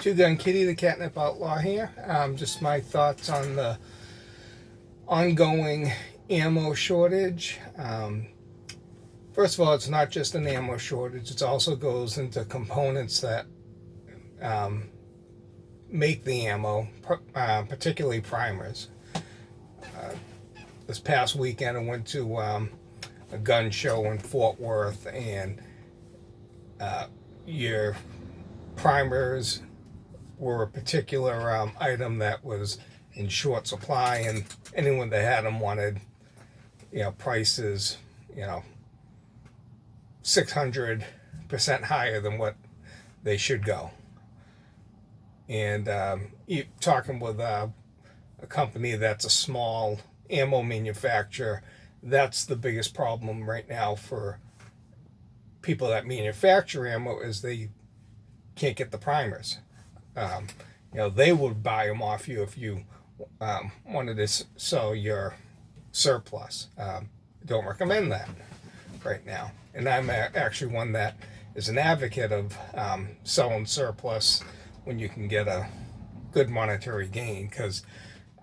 Two Gun Kitty, the Catnip Outlaw here. Just my thoughts on the ongoing ammo shortage. First of all, it's not just an ammo shortage, it also goes into components that make the ammo, particularly primers. This past weekend, I went to a gun show in Fort Worth, and your primers were a particular item that was in short supply, and anyone that had them wanted, prices, 600% higher than what they should go. And talking with a company that's a small ammo manufacturer, that's the biggest problem right now for people that manufacture ammo, is they can't get the primers. They would buy them off you if you wanted to sell your surplus. Don't recommend that right now. And I'm actually one that is an advocate of selling surplus when you can get a good monetary gain, because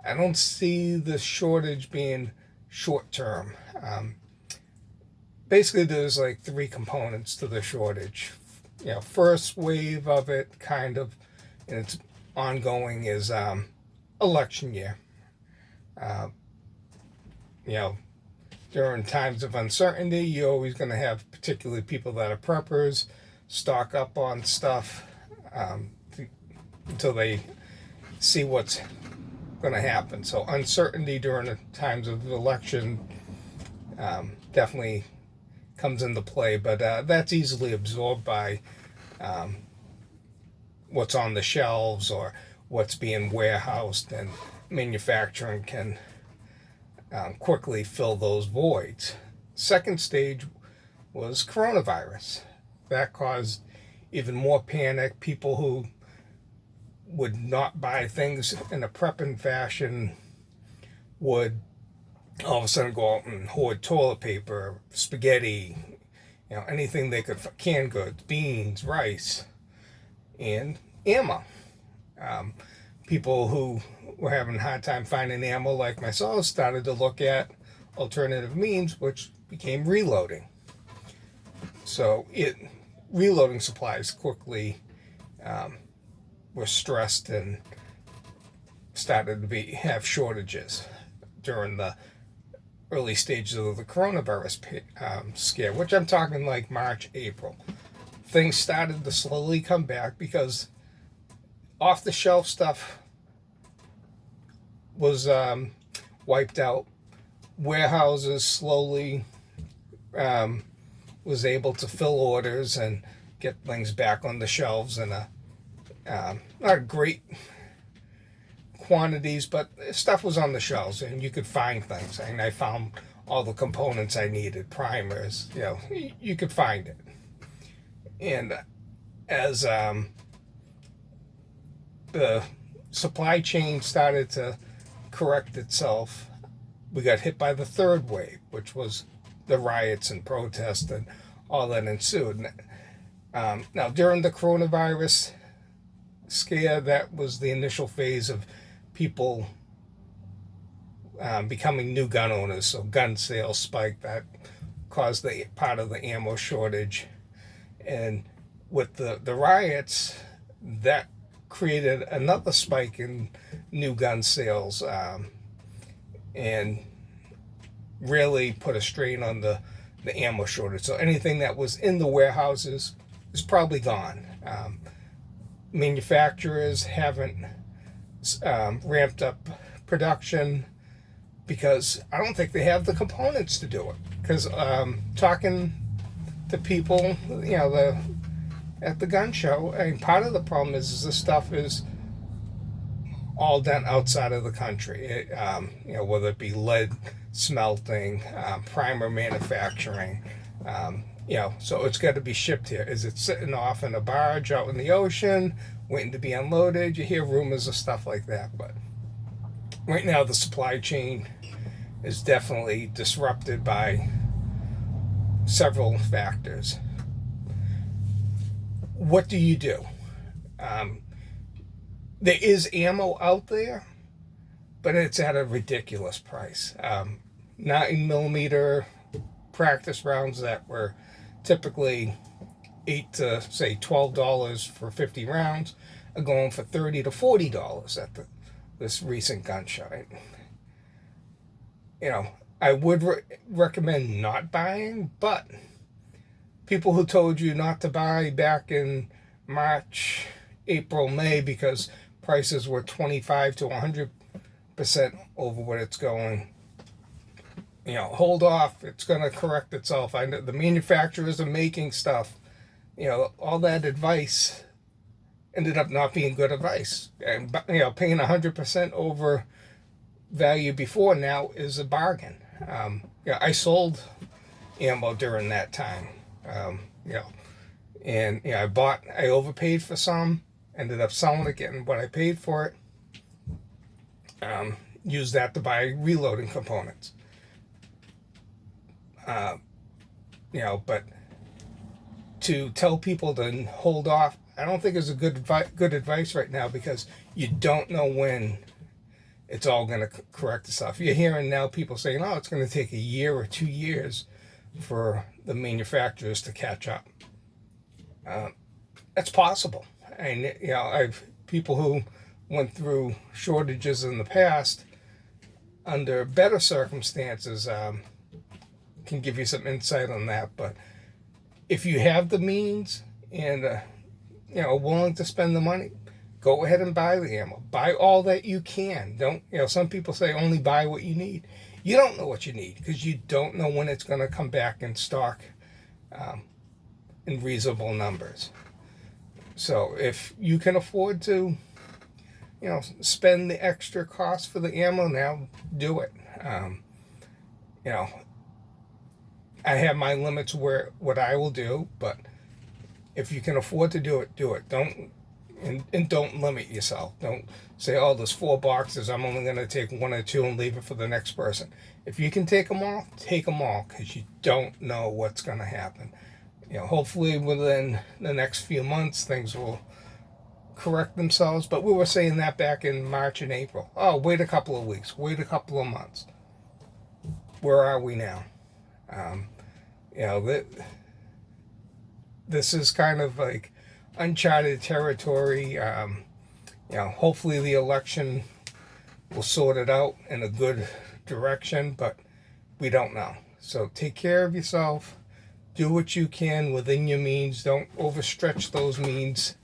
I don't see the shortage being short term. Basically, there's like three components to the shortage. First wave of it, and it's ongoing, is election year. During times of uncertainty, you're always going to have particularly people that are preppers stock up on stuff until they see what's going to happen. So uncertainty during the times of election definitely comes into play, but that's easily absorbed by what's on the shelves or what's being warehoused, and manufacturing can quickly fill those voids. Second stage was coronavirus. That caused even more panic. People who would not buy things in a prepping fashion would all of a sudden go out and hoard toilet paper, spaghetti, anything they could, canned goods, beans, rice, and ammo. People who were having a hard time finding ammo, like myself, started to look at alternative means, which became reloading. So reloading supplies quickly were stressed and started to have shortages during the early stages of the coronavirus scare, which I'm talking like March, April. Things started to slowly come back because off-the-shelf stuff was wiped out. Warehouses slowly was able to fill orders and get things back on the shelves in not great quantities, but stuff was on the shelves and you could find things. And I found all the components I needed, primers, you could find it. And as the supply chain started to correct itself, we got hit by the third wave, which was the riots and protests and all that ensued. Now, during the coronavirus scare, that was the initial phase of people becoming new gun owners. So gun sales spiked. That caused the part of the ammo shortage. And with the riots, that created another spike in new gun sales, and really put a strain on the ammo shortage. So anything that was in the warehouses is probably gone. Manufacturers haven't ramped up production because I don't think they have the components to do it. Because talking to people, at the gun show, part of the problem is this stuff is all done outside of the country. Whether it be lead smelting, primer manufacturing, so it's got to be shipped here. Is it sitting off in a barge out in the ocean, waiting to be unloaded? You hear rumors of stuff like that, but right now the supply chain is definitely disrupted by several factors. What do? there is ammo out there, but it's at a ridiculous price. 9mm practice rounds that were typically $8 to say $12 for 50 rounds are going for $30 to $40 at this recent gun show. I would recommend not buying, but people who told you not to buy back in March, April, May because prices were 25 to 100% over what it's going, hold off. It's going to correct itself. I know the manufacturers are making stuff. All that advice ended up not being good advice. And paying 100% over value before now is a bargain. I sold ammo during that time. And I overpaid for some, ended up selling it, getting what I paid for it. Used that to buy reloading components. But to tell people to hold off, I don't think is a good advice right now, because you don't know when it's all going to correct itself. You're hearing now people saying, "Oh, it's going to take a year or 2 years for the manufacturers to catch up." That's possible, and I've people who went through shortages in the past under better circumstances can give you some insight on that. But if you have the means and willing to spend the money, go ahead and buy the ammo. Buy all that you can. Don't some people say only buy what you need. You don't know what you need, because you don't know when it's going to come back in stock in reasonable numbers. So if you can afford to spend the extra cost for the ammo now, do it. I have my limits where what I will do, but if you can afford to do it, do it. Don't limit yourself. Don't say, "Oh, there's 4 boxes. I'm only going to take 1 or 2 and leave it for the next person." If you can take them all, take them all, because you don't know what's going to happen. Hopefully within the next few months things will correct themselves. But we were saying that back in March and April. Oh, wait a couple of weeks. Wait a couple of months. Where are we now? This is kind of like uncharted territory. Hopefully the election will sort it out in a good direction, but we don't know. So take care of yourself. Do what you can within your means. Don't overstretch those means.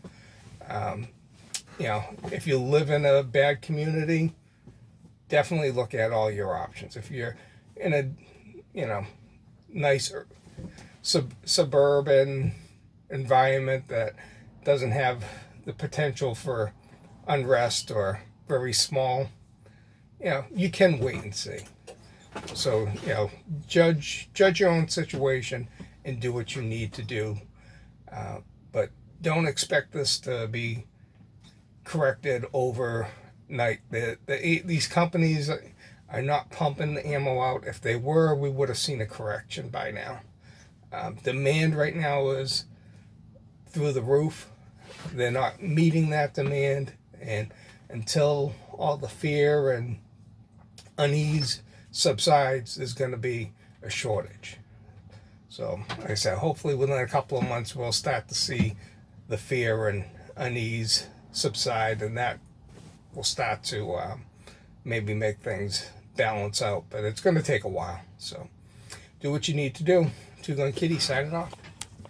If you live in a bad community, definitely look at all your options. If you're in a nice suburban environment that doesn't have the potential for unrest, or very small, you can wait and see. So judge your own situation and do what you need to do, but don't expect this to be corrected overnight. These companies are not pumping the ammo out. If they were, we would have seen a correction by now. Demand right now is through the roof. They're not meeting that demand, and until all the fear and unease subsides, there's going to be a shortage. So, like I said, hopefully within a couple of months we'll start to see the fear and unease subside, and that will start to maybe make things balance out. But it's going to take a while. So, do what you need to do. Two Gun Kitty signing off.